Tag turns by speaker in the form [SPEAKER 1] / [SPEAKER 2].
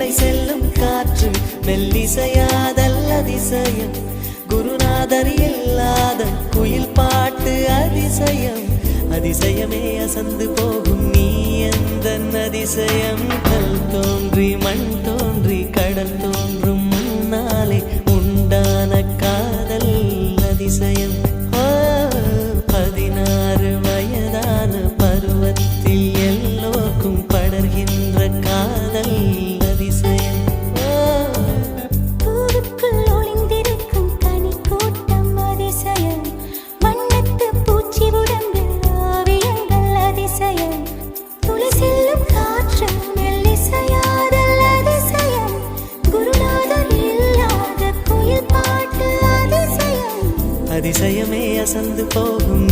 [SPEAKER 1] துளை செல்லும் காற்று மெல்லிசையாதல் அதிசயம் குருநாதர் இல்லாத குயில் பாட்டு அதிசயம் அதிசயமே அசந்து போகும் நீ எந்த அதிசயம் கல் தோன்றி மண் தோன்றி கடல் தோன்றும் முன்னாலே உண்டான காதல் அதிசயம் 16 வயதான பருவத்தில் எல்லோருக்கும் படர்கின்ற காதல் அதிசயம்
[SPEAKER 2] பூவுக்குள் ஒளிந்திருக்கும் கனிக்கூட்டம் அதிசயம் வண்ணத்து பூச்சி உடம்பில் ஓவியங்கள் அதிசயம் துளி செல்லும் காற்று மெல்லிசையாதல் அதிசயம் குருநாதர் இல்லாத குயில் பாட்டு அதிசயம்
[SPEAKER 1] அதிசயமே அசந்து போகும்